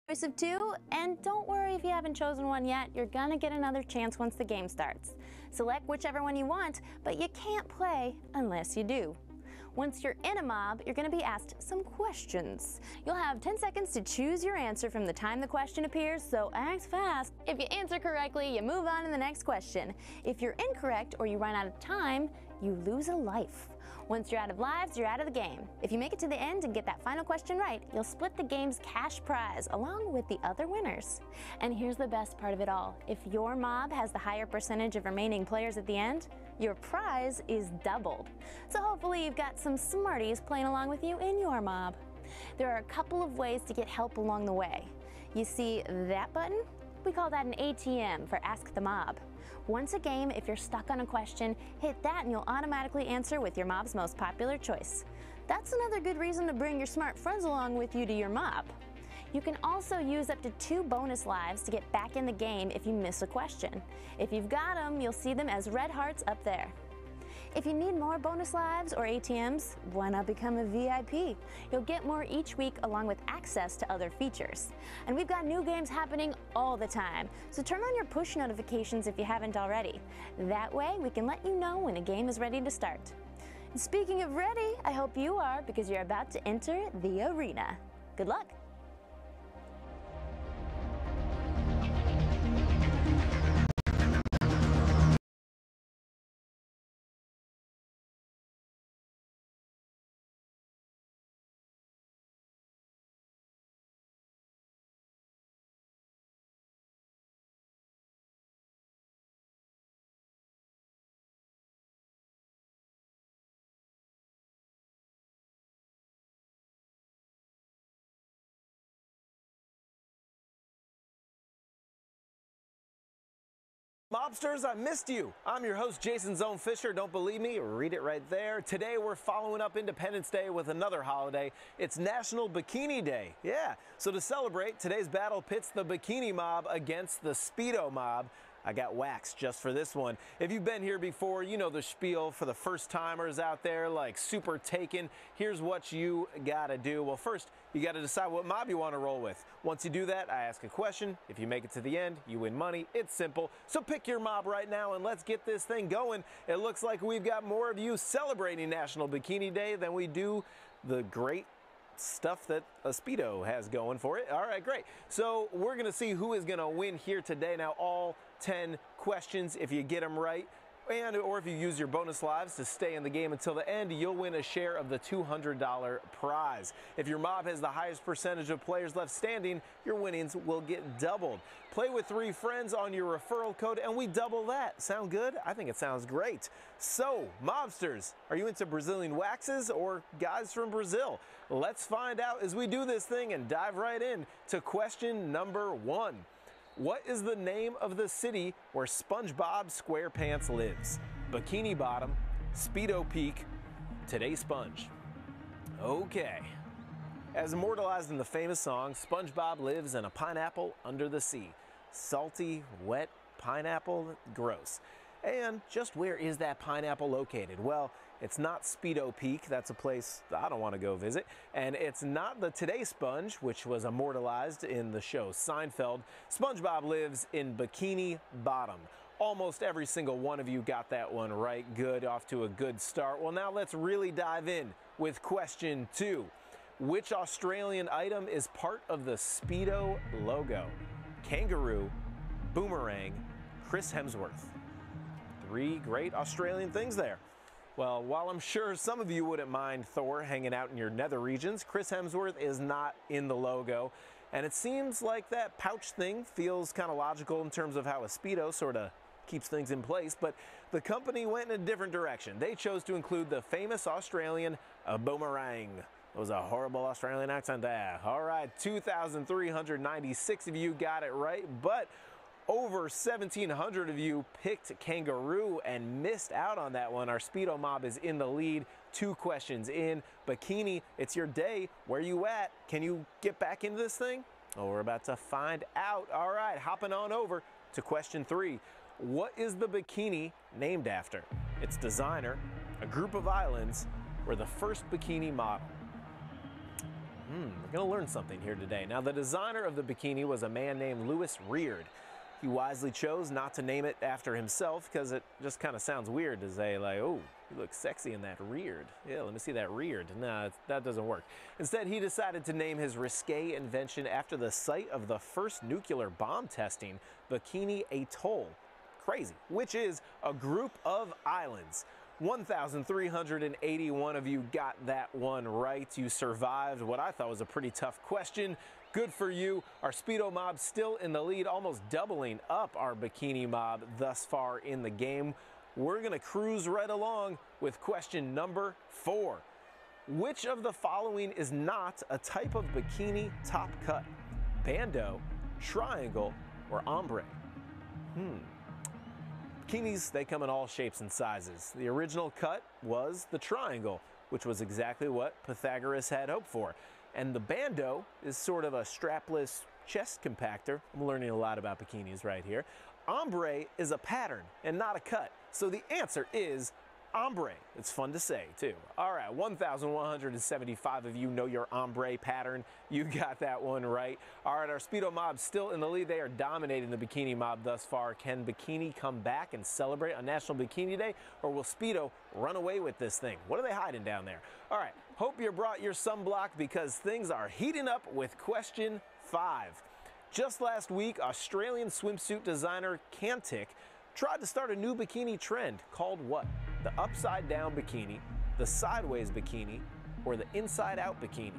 choice of two, and don't worry if you haven't chosen one yet, you're gonna get another chance once the game starts. Select whichever one you want, but you can't play unless you do. Once you're in a mob, you're going to be asked some questions. You'll have 10 seconds to choose your answer from the time the question appears, so act fast. If you answer correctly, you move on to the next question. If you're incorrect or you run out of time, you lose a life. Once you're out of lives, you're out of the game. If you make it to the end and get that final question right, you'll split the game's cash prize along with the other winners. And here's the best part of it all. If your mob has the higher percentage of remaining players at the end, your prize is doubled. So hopefully you've got some smarties playing along with you in your mob. There are a couple of ways to get help along the way. You see that button? We call that an ATM for Ask the Mob. Once a game, if you're stuck on a question, hit that and you'll automatically answer with your mob's most popular choice. That's another good reason to bring your smart friends along with you to your mob. You can also use up to 2 bonus lives to get back in the game if you miss a question. If you've got them, you'll see them as red hearts up there. If you need more bonus lives or ATMs, why not become a VIP? You'll get more each week along with access to other features. And we've got new games happening all the time, so turn on your push notifications if you haven't already. That way we can let you know when a game is ready to start. And speaking of ready, I hope you are, because you're about to enter the arena. Good luck! Mobsters, I missed you. I'm your host, Jason Zone Fisher. Don't believe me? Read it right there. Today, we're following up Independence Day with another holiday. It's National Bikini Day. Yeah, so to celebrate, today's battle pits the Bikini Mob against the Speedo Mob. I got waxed just for this one. If you've been here before, you know the spiel for the first timers out there, like super taken. Here's what you gotta do. Well, first, you gotta decide what mob you wanna roll with. Once you do that, I ask a question. If you make it to the end, you win money. It's simple. So pick your mob right now and let's get this thing going. It looks like we've got more of you celebrating National Bikini Day than we do the great stuff that a Speedo has going for it. All right, great. So we're gonna see who is gonna win here today. Now, all 10 questions, if you get them right, or if you use your bonus lives to stay in the game until the end, you'll win a share of the $200 prize. If your mob has the highest percentage of players left standing, your winnings will get doubled. Play with 3 friends on your referral code, and we double that. Sound good? I think it sounds great. So, mobsters, are you into Brazilian waxes or guys from Brazil? Let's find out as we do this thing and dive right in to question number 1. What is the name of the city where SpongeBob SquarePants lives? Bikini Bottom, Speedo Peak, Today Sponge. Okay. As immortalized in the famous song, SpongeBob lives in a pineapple under the sea. Salty, wet pineapple, gross. And just where is that pineapple located? Well, it's not Speedo Peak, that's a place I don't want to go visit, and it's not the Today Sponge, which was immortalized in the show Seinfeld. SpongeBob lives in Bikini Bottom. Almost every single one of you got that one right. Good, off to a good start. Well, now let's really dive in with question 2. Which Australian item is part of the Speedo logo? Kangaroo, boomerang, Chris Hemsworth. 3 great Australian things there. Well, while I'm sure some of you wouldn't mind Thor hanging out in your nether regions, Chris Hemsworth is not in the logo. And it seems like that pouch thing feels kind of logical in terms of how a Speedo sort of keeps things in place, but the company went in a different direction. They chose to include the famous Australian boomerang. It was a horrible Australian accent there. All right, 2,396 of you got it right, but over 1,700 of you picked kangaroo and missed out on that one. Our Speedo mob is in the lead. 2 questions in. Bikini, it's your day. Where you at? Can you get back into this thing? Oh, we're about to find out. All right, hopping on over to question 3. What is the bikini named after? Its designer, a group of islands, or the first bikini model? We're going to learn something here today. Now, the designer of the bikini was a man named Louis Reard. He wisely chose not to name it after himself because it just kind of sounds weird to say, like, oh, you look sexy in that Reard. Yeah, let me see that Reard. Nah, that doesn't work. Instead, he decided to name his risque invention after the site of the first nuclear bomb testing, Bikini Atoll. Crazy, which is a group of islands. 1,381 of you got that one right. You survived what I thought was a pretty tough question. Good for you. Our Speedo mob still in the lead, almost doubling up our bikini mob thus far in the game. We're going to cruise right along with question number 4. Which of the following is not a type of bikini top cut? Bandeau, triangle, or ombre? Bikinis, they come in all shapes and sizes. The original cut was the triangle, which was exactly what Pythagoras had hoped for. And the bandeau is sort of a strapless chest compactor. I'm learning a lot about bikinis right here. Ombre is a pattern and not a cut. So the answer is ombre. It's fun to say, too. All right, 1,175 of you know your ombre pattern. You got that one right. All right, our Speedo mob still in the lead. They are dominating the bikini mob thus far. Can bikini come back and celebrate on National Bikini Day, or will Speedo run away with this thing? What are they hiding down there? All right, hope you brought your sunblock because things are heating up with question 5. Just last week, Australian swimsuit designer Cantic tried to start a new bikini trend called what? The upside down bikini, the sideways bikini, or the inside out bikini?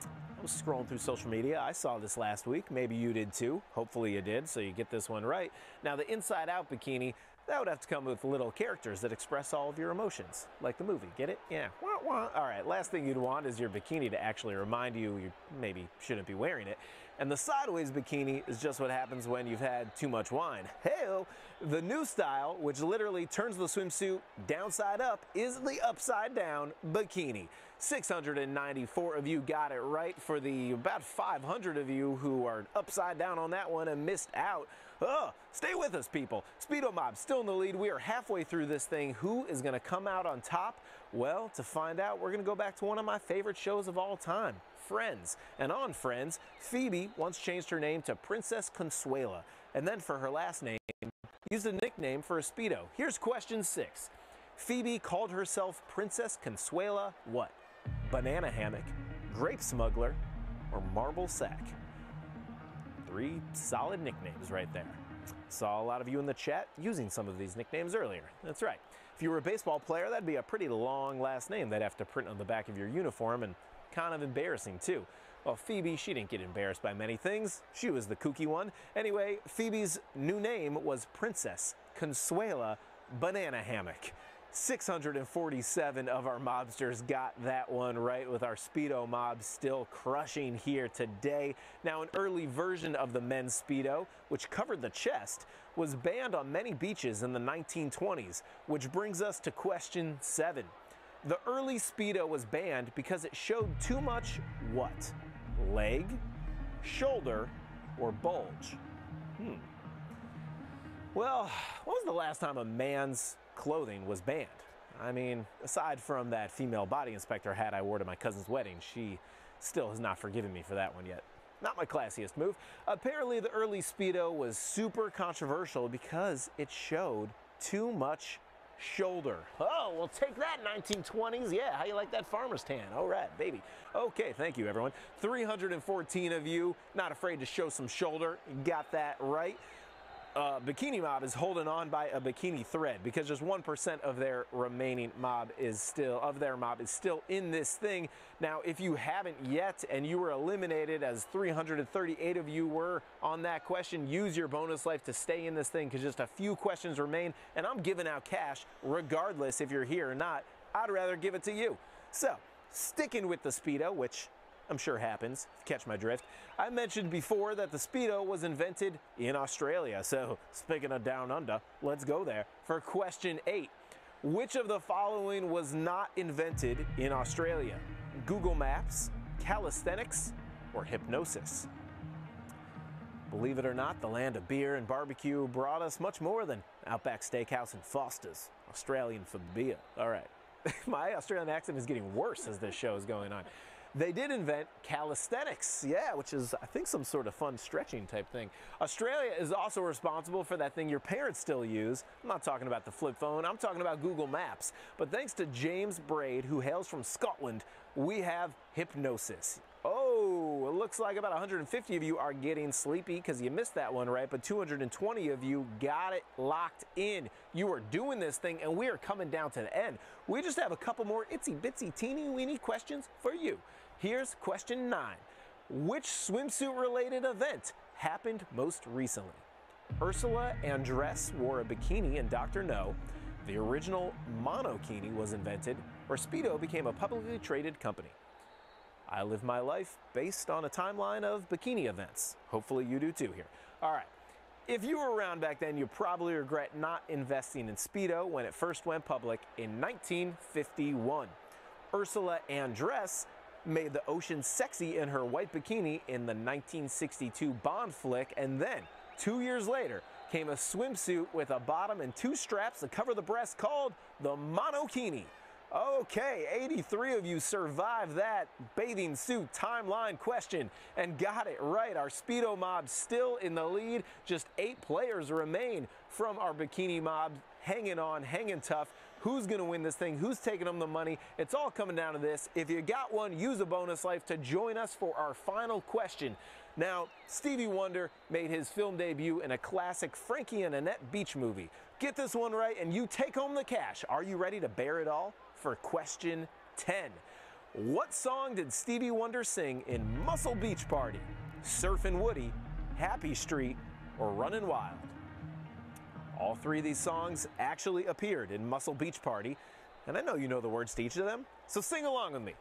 I was scrolling through social media. I saw this last week. Maybe you did too. Hopefully you did, so you get this one right. Now, the inside out bikini, that would have to come with little characters that express all of your emotions, like the movie. Get it? Yeah. Wah, wah. All right, last thing you'd want is your bikini to actually remind you you maybe shouldn't be wearing it. And the sideways bikini is just what happens when you've had too much wine. Hey-o! The new style, which literally turns the swimsuit downside up, is the upside down bikini. 694 of you got it right. For the about 500 of you who are upside down on that one and missed out, stay with us, people. Speedo mob still in the lead. We are halfway through this thing. Who is going to come out on top? Well, to find out, we're going to go back to one of my favorite shows of all time, Friends. And on Friends, Phoebe once changed her name to Princess Consuela, and then for her last name, used a nickname for a Speedo. Here's question 6. Phoebe called herself Princess Consuela what? Banana hammock, grape smuggler, or marble sack? 3 solid nicknames right there. Saw a lot of you in the chat using some of these nicknames earlier. That's right. If you were a baseball player, that'd be a pretty long last name they'd have to print on the back of your uniform, and kind of embarrassing too. Well, Phoebe, she didn't get embarrassed by many things. She was the kooky one. Anyway, Phoebe's new name was Princess Consuela Banana Hammock. 647 of our mobsters got that one right, with our Speedo mob still crushing here today. Now, an early version of the men's Speedo, which covered the chest, was banned on many beaches in the 1920s, which brings us to question 7. The early Speedo was banned because it showed too much what? Leg, shoulder, or bulge? Well, when was the last time a man's clothing was banned? I mean, aside from that female body inspector hat I wore to my cousin's wedding, she still has not forgiven me for that one yet. Not my classiest move. Apparently, the early Speedo was super controversial because it showed too much shoulder. Oh, well, take that, 1920s. Yeah, how you like that farmer's tan? All right, baby. Okay, thank you, everyone. 314 of you not afraid to show some shoulder. Got that right. Bikini mob is holding on by a bikini thread because just 1% of their remaining mob is still in this thing. Now, if you haven't yet and you were eliminated, as 338 of you were on that question, use your bonus life to stay in this thing because just a few questions remain, and I'm giving out cash regardless if you're here or not. I'd rather give it to you. So, sticking with the Speedo, which I'm sure happens, if you catch my drift. I mentioned before that the Speedo was invented in Australia. So speaking of down under, let's go there for question 8. Which of the following was not invented in Australia? Google Maps, calisthenics, or hypnosis? Believe it or not, the land of beer and barbecue brought us much more than Outback Steakhouse and Foster's. Australian for beer. All right. My Australian accent is getting worse as this show is going on. They did invent calisthenics, yeah, which is, I think, some sort of fun stretching type thing. Australia is also responsible for that thing your parents still use. I'm not talking about the flip phone, I'm talking about Google Maps. But thanks to James Braid, who hails from Scotland, we have hypnosis. Oh, it looks like about 150 of you are getting sleepy because you missed that one, right? But 220 of you got it locked in. You are doing this thing, and we are coming down to the end. We just have a couple more itsy-bitsy, teeny-weeny questions for you. Here's question 9. Which swimsuit-related event happened most recently? Ursula Andress wore a bikini in Dr. No, the original monokini was invented, or Speedo became a publicly traded company. I live my life based on a timeline of bikini events. Hopefully you do too here. All right. If you were around back then, you probably regret not investing in Speedo when it first went public in 1951. Ursula Andress made the ocean sexy in her white bikini in the 1962 Bond flick, and then 2 years later came a swimsuit with a bottom and 2 straps to cover the breast called the monokini. Okay, 83 of you survived that bathing suit timeline question and got it right. Our Speedo mob still in the lead. Just 8 players remain from our bikini mob, hanging on, hanging tough. Who's going to win this thing? Who's taking them the money? It's all coming down to this. If you got one, use a bonus life to join us for our final question. Now, Stevie Wonder made his film debut in a classic Frankie and Annette Beach movie. Get this one right and you take home the cash. Are you ready to bear it all? For question 10. What song did Stevie Wonder sing in Muscle Beach Party? Surfin' Woody, Happy Street, or Runnin' Wild? All 3 of these songs actually appeared in Muscle Beach Party, and I know you know the words to each of them, so sing along with me.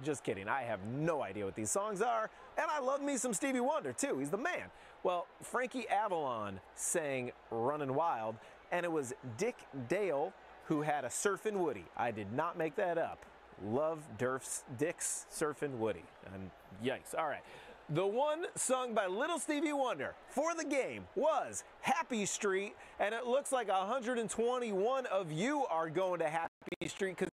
Just kidding, I have no idea what these songs are, and I love me some Stevie Wonder too, he's the man. Well, Frankie Avalon sang Runnin' Wild, and it was Dick Dale who had a Surfin' Woody. I did not make that up. Love Dick's Surfin' Woody. And yikes. All right. The one sung by Little Stevie Wonder for the game was Happy Street, and it looks like 121 of you are going to Happy Street because